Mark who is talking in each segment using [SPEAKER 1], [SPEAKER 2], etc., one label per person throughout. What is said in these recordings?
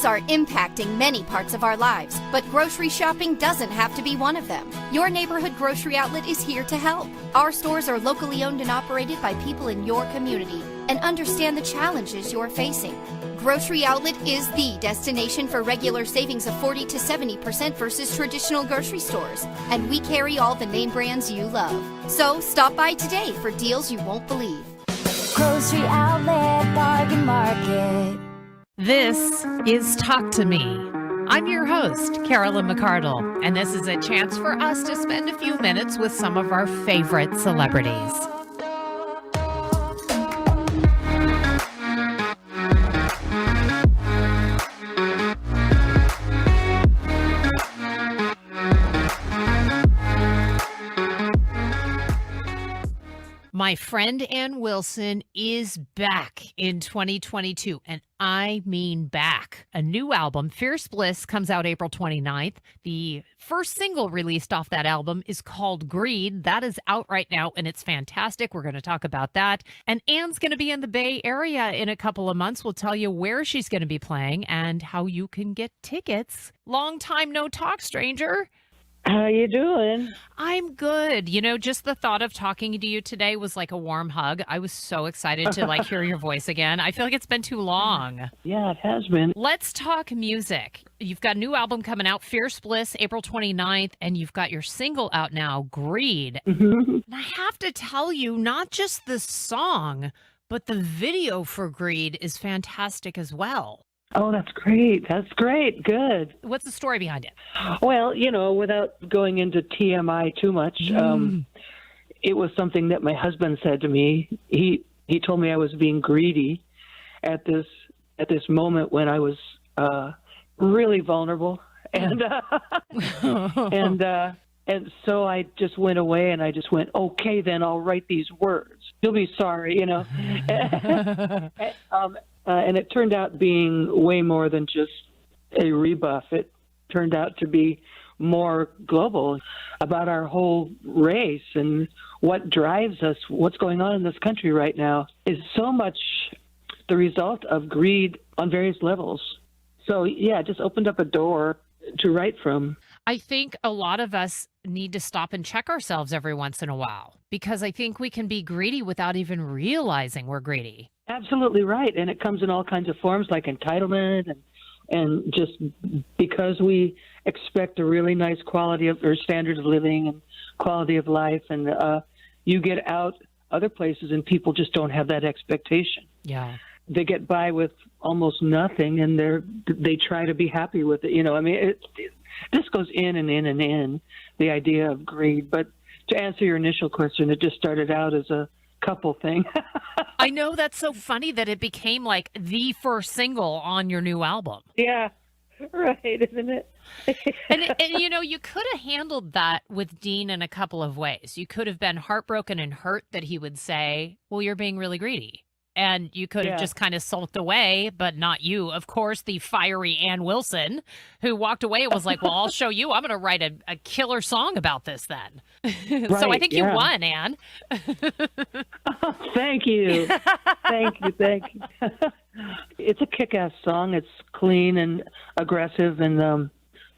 [SPEAKER 1] Challenges are impacting many parts of our lives, but grocery shopping doesn't have to be one of them. Your neighborhood grocery outlet is here to help. Our stores are locally owned and operated by people in your community and understand the challenges you're facing. Grocery Outlet is the destination for regular savings of 40 to 70% versus traditional grocery stores. And we carry all the name brands you love. So stop by today for deals you won't believe.
[SPEAKER 2] Grocery Outlet Bargain Market.
[SPEAKER 3] This is Talk to Me. I'm your host, Carolyn McCardle, and this is a chance for us to spend a few minutes with some of our favorite celebrities. My friend Ann Wilson is back in 2022, and I mean back. A new album, Fierce Bliss, comes out April 29th. The first single released off that album is called Greed. That is out right now, and it's fantastic. We're going to talk about that. And Ann's going to be in the Bay Area in a couple of months. We'll tell you where she's going to be playing and how you can get tickets. Long time no talk, stranger.
[SPEAKER 4] How you doing?
[SPEAKER 3] I'm good. You know, just the thought of talking to you today was like a warm hug. I was so excited to hear your voice again. I feel like it's been too long.
[SPEAKER 4] Yeah, it has been.
[SPEAKER 3] Let's talk music. You've got a new album coming out, Fierce Bliss, April 29th, and you've got your single out now, Greed.
[SPEAKER 4] Mm-hmm.
[SPEAKER 3] And I have to tell you, not just the song, but the video for Greed is fantastic as well.
[SPEAKER 4] Oh, that's great. That's great. Good.
[SPEAKER 3] What's the story behind it?
[SPEAKER 4] Well, you know, without going into TMI too much, it was something that my husband said to me. He told me I was being greedy at this moment when I was really vulnerable, and and so I just went away and I just went, okay, then I'll write these words. You'll be sorry, you know. And it turned out being way more than just a rebuff. It turned out to be more global about our whole race and what drives us. What's going on in this country right now is so much the result of greed on various levels. So, yeah, it just opened up a door to write from.
[SPEAKER 3] I think a lot of us need to stop and check ourselves every once in a while, because I think we can be greedy without even realizing we're greedy.
[SPEAKER 4] Absolutely right. And it comes in all kinds of forms like entitlement and just because we expect a really nice quality of or standard of living and quality of life. And you get out other places and people just don't have that expectation.
[SPEAKER 3] Yeah.
[SPEAKER 4] They get by with almost nothing and they try to be happy with it. You know, I mean, this goes in and in and in, the idea of greed. But to answer your initial question, it just started out as a couple thing.
[SPEAKER 3] I know, that's so funny that it became like the first single on your new album.
[SPEAKER 4] Yeah, right, isn't it?
[SPEAKER 3] and you know, you could have handled that with Dean in a couple of ways. You could have been heartbroken and hurt that he would say, well, you're being really greedy. And you could have just kind of sulked away, but not you. Of course, the fiery Ann Wilson, who walked away and was like, well, I'll show you. I'm going to write a killer song about this then.
[SPEAKER 4] Right,
[SPEAKER 3] so I think you won, Ann.
[SPEAKER 4] Oh, thank you. Thank you. It's a kick-ass song. It's clean and aggressive, and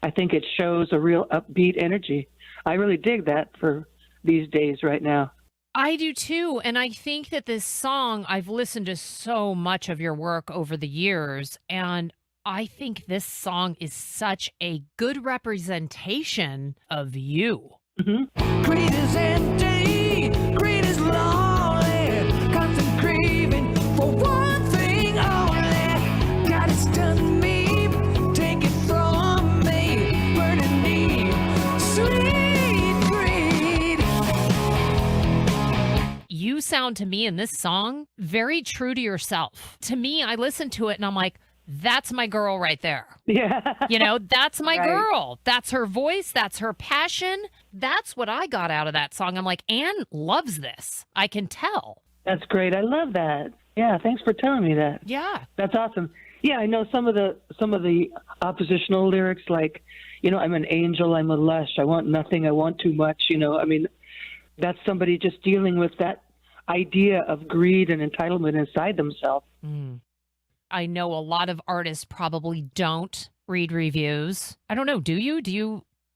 [SPEAKER 4] I think it shows a real upbeat energy. I really dig that for these days right now.
[SPEAKER 3] I do too. And I think that this song, I've listened to so much of your work over the years, and I think this song is such a good representation of you.
[SPEAKER 5] Mm-hmm. Greed is empty, greed is lonely, constant craving for one thing only. God has done me, take it from me, burning me, sweet greed.
[SPEAKER 3] You sound to me in this song very true to yourself. To me, I listen to it and I'm like, that's my girl right there.
[SPEAKER 4] Yeah.
[SPEAKER 3] You know, that's my
[SPEAKER 4] Right.
[SPEAKER 3] girl. That's her voice. That's her passion. That's what I got out of that song. I'm like, Ann loves this. I can tell.
[SPEAKER 4] That's great. I love that. Yeah, thanks for telling me that.
[SPEAKER 3] Yeah.
[SPEAKER 4] That's awesome. Yeah, I know some of the oppositional lyrics, like, you know, I'm an angel, I'm a lush, I want nothing, I want too much, you know. I mean, that's somebody just dealing with that idea of greed and entitlement inside themselves.
[SPEAKER 3] Mm. I know a lot of artists probably don't read reviews. I don't know. Do you? Do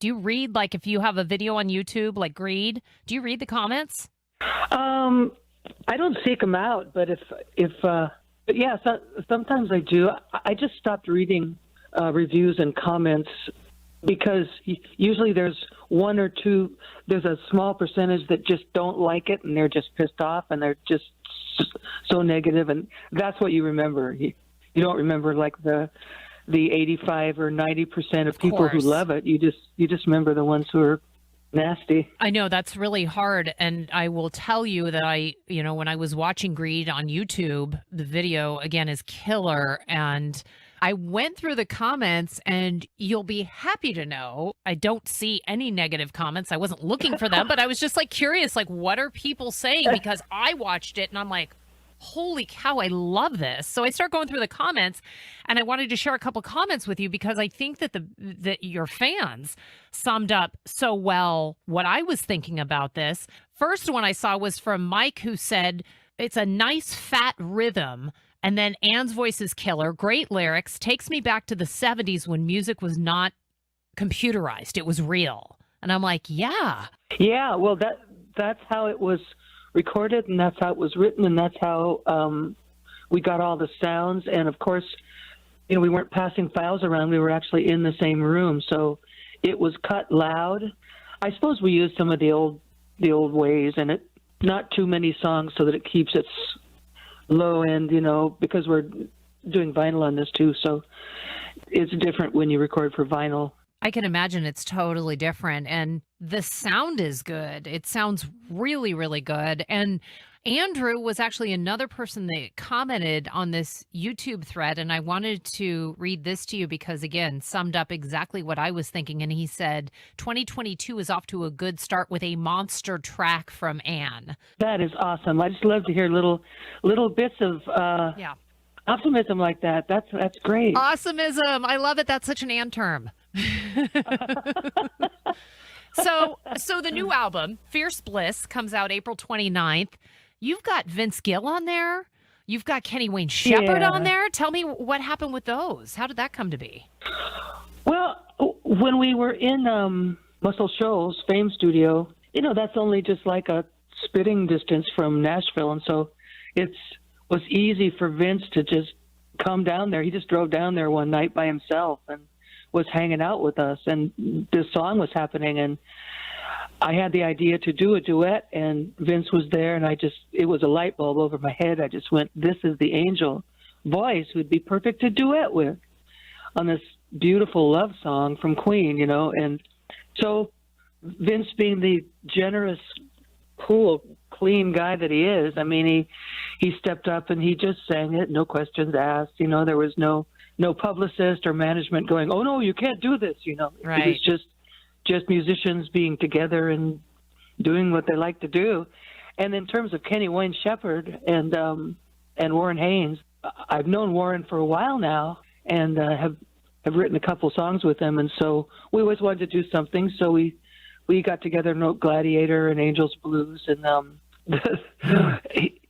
[SPEAKER 3] you read, like, if you have a video on YouTube like Greed? Do you read the comments?
[SPEAKER 4] I don't seek them out, but but yeah, sometimes I do. I just stopped reading reviews and comments because usually there's one or two. There's a small percentage that just don't like it, and they're just pissed off, and they're just so negative, and that's what you remember. You don't remember like the 85 or 90% of people who love it. You just remember the ones who are nasty.
[SPEAKER 3] I know that's really hard. And I will tell you that when I was watching Greed on YouTube, the video again is killer. And I went through the comments, and you'll be happy to know I don't see any negative comments. I wasn't looking for them, but I was just like curious, like, what are people saying? Because I watched it and I'm like, holy cow, I love this. So I start going through the comments, and I wanted to share a couple comments with you because I think that your fans summed up so well what I was thinking about this. First one I saw was from Mike, who said, it's a nice fat rhythm. And then Anne's voice is killer. Great lyrics. Takes me back to the 70s when music was not computerized. It was real. And I'm like, yeah.
[SPEAKER 4] Yeah, well, that's how it was recorded, and that's how it was written, and that's how we got all the sounds. And of course, we weren't passing files around. We were actually in the same room, so it was cut loud. I suppose we used some of the old ways, and not too many songs so that it keeps its low end, because we're doing vinyl on this too, so it's different when you record for vinyl.
[SPEAKER 3] I can imagine it's totally different, and the sound is good. It sounds really, really good. And Andrew was actually another person that commented on this YouTube thread, and I wanted to read this to you because, again, summed up exactly what I was thinking. And he said, 2022 is off to a good start with a monster track from Anne.
[SPEAKER 4] That is awesome. I just love to hear little bits of optimism like that. That's great.
[SPEAKER 3] Awesomism. I love it. That's such an Anne term. So the new album, Fierce Bliss, comes out April 29th. You've got Vince Gill on there. You've got Kenny Wayne Shepherd on there. Tell me what happened with those. How did that come to be?
[SPEAKER 4] Well, when we were in Muscle Shoals Fame Studio, that's only just like a spitting distance from Nashville. And so it was easy for Vince to just come down there. He just drove down there one night by himself and was hanging out with us, and this song was happening, and I had the idea to do a duet, and Vince was there, and it was a light bulb over my head. I just went, this is the angel voice who'd be perfect to duet with on this beautiful love song from Queen, and so Vince, being the generous, cool, clean guy that he is, I mean, he stepped up and he just sang it, no questions asked. There was no publicist or management going, oh no, you can't do this.
[SPEAKER 3] Right.
[SPEAKER 4] It was just musicians being together and doing what they like to do. And in terms of Kenny Wayne Shepherd and Warren Haynes, I've known Warren for a while now and have written a couple songs with him, and so we always wanted to do something. So we got together and wrote Gladiator and Angels Blues, and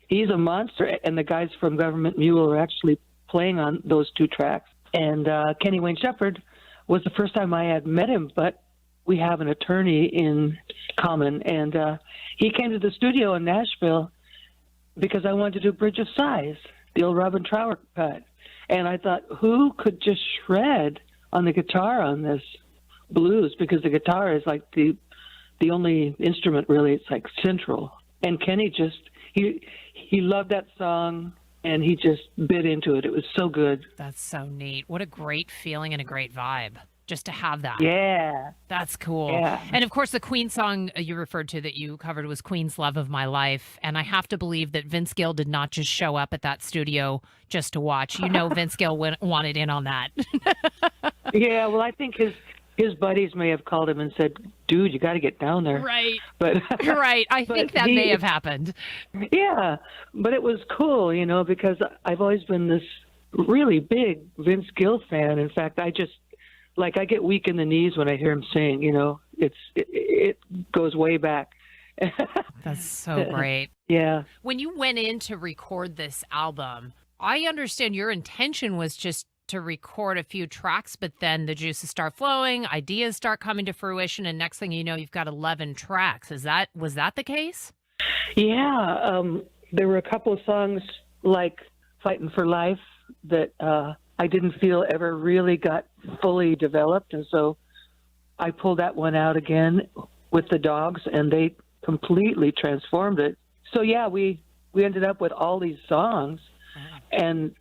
[SPEAKER 4] he's a monster. And the guys from Government Mule are actually playing on those two tracks. And Kenny Wayne Shepherd was the first time I had met him, but we have an attorney in common, and he came to the studio in Nashville because I wanted to do Bridge of Sighs, the old Robin Trower cut. And I thought, who could just shred on the guitar on this blues? Because the guitar is like the only instrument, really. It's like central. And Kenny he loved that song, and he just bit into it. It was so good.
[SPEAKER 3] That's so neat. What a great feeling and a great vibe just to have that.
[SPEAKER 4] Yeah.
[SPEAKER 3] That's cool.
[SPEAKER 4] Yeah.
[SPEAKER 3] And of course, the Queen song you referred to that you covered was Queen's Love of My Life. And I have to believe that Vince Gill did not just show up at that studio just to watch. Vince Gill wanted in on that.
[SPEAKER 4] Yeah, well, I think his buddies may have called him and said, dude, you got to get down there.
[SPEAKER 3] Right.
[SPEAKER 4] But
[SPEAKER 3] right. I think that may have happened.
[SPEAKER 4] Yeah, but it was cool, because I've always been this really big Vince Gill fan. In fact, I get weak in the knees when I hear him sing. It goes way back.
[SPEAKER 3] That's so great.
[SPEAKER 4] Yeah.
[SPEAKER 3] When you went in to record this album, I understand your intention was just to record a few tracks, but then the juices start flowing, ideas start coming to fruition, and next thing you know, you've got 11 tracks. Was that the case?
[SPEAKER 4] Yeah, there were a couple of songs like Fighting for Life that I didn't feel ever really got fully developed. And so I pulled that one out again with the Dogs, and they completely transformed it. So, yeah, we ended up with all these songs and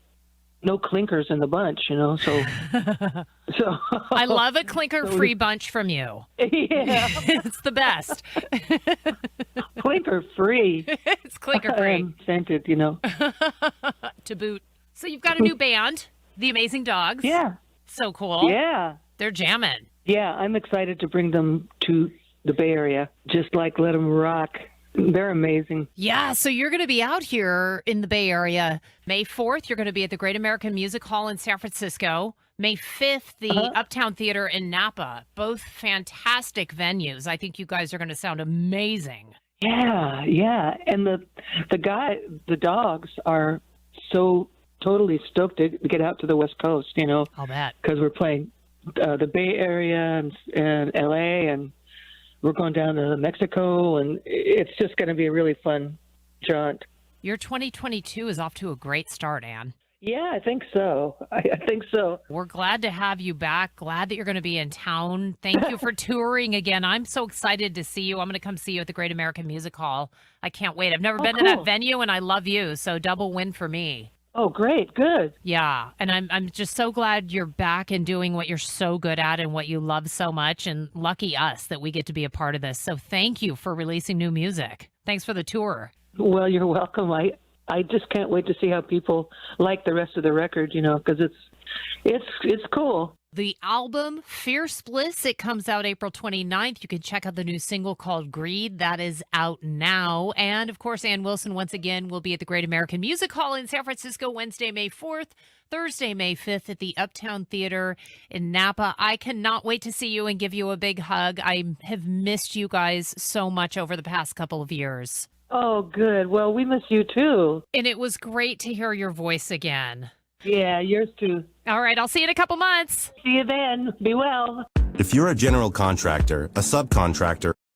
[SPEAKER 4] no clinkers in the bunch, so so
[SPEAKER 3] I love a clinker-free bunch from you.
[SPEAKER 4] Yeah.
[SPEAKER 3] It's the best.
[SPEAKER 4] Clinker free.
[SPEAKER 3] It's clinker-free.
[SPEAKER 4] And scented,
[SPEAKER 3] To boot. So you've got a new band, The Amazing Dogs.
[SPEAKER 4] Yeah.
[SPEAKER 3] So cool.
[SPEAKER 4] Yeah.
[SPEAKER 3] They're jamming.
[SPEAKER 4] Yeah, I'm excited to bring them to the Bay Area, just like Let 'Em Rock. They're amazing.
[SPEAKER 3] Yeah, so you're going to be out here in the Bay Area. May 4th, you're going to be at the Great American Music Hall in San Francisco. May 5th, the Uptown Theater in Napa. Both fantastic venues. I think you guys are going to sound amazing.
[SPEAKER 4] Yeah. And the Dogs are so totally stoked to get out to the West Coast,
[SPEAKER 3] I'll bet.
[SPEAKER 4] because we're playing the Bay Area and LA, and we're going down to Mexico, and it's just going to be a really fun jaunt.
[SPEAKER 3] Your 2022 is off to a great start, Ann.
[SPEAKER 4] Yeah, I think so. I think so.
[SPEAKER 3] We're glad to have you back. Glad that you're going to be in town. Thank you for touring again. I'm so excited to see you. I'm going to come see you at the Great American Music Hall. I can't wait. I've never been to that venue, and I love you, so double win for me.
[SPEAKER 4] Oh, great. Good.
[SPEAKER 3] Yeah, and I'm just so glad you're back and doing what you're so good at and what you love so much, and lucky us that we get to be a part of this. So thank you for releasing new music. Thanks for the tour.
[SPEAKER 4] Well, you're welcome. I just can't wait to see how people like the rest of the record, because it's cool.
[SPEAKER 3] The album Fierce Bliss, it comes out April 29th. You can check out the new single called Greed. That is out now. And of course, Ann Wilson once again will be at the Great American Music Hall in San Francisco Wednesday, May 4th, Thursday, May 5th at the Uptown Theater in Napa. I cannot wait to see you and give you a big hug. I have missed you guys so much over the past couple of years.
[SPEAKER 4] Oh, good. Well, we miss you too.
[SPEAKER 3] And it was great to hear your voice again.
[SPEAKER 4] Yeah, yours too.
[SPEAKER 3] All right, I'll see you in a couple months.
[SPEAKER 4] See you then. Be well.
[SPEAKER 6] If you're a general contractor, a subcontractor,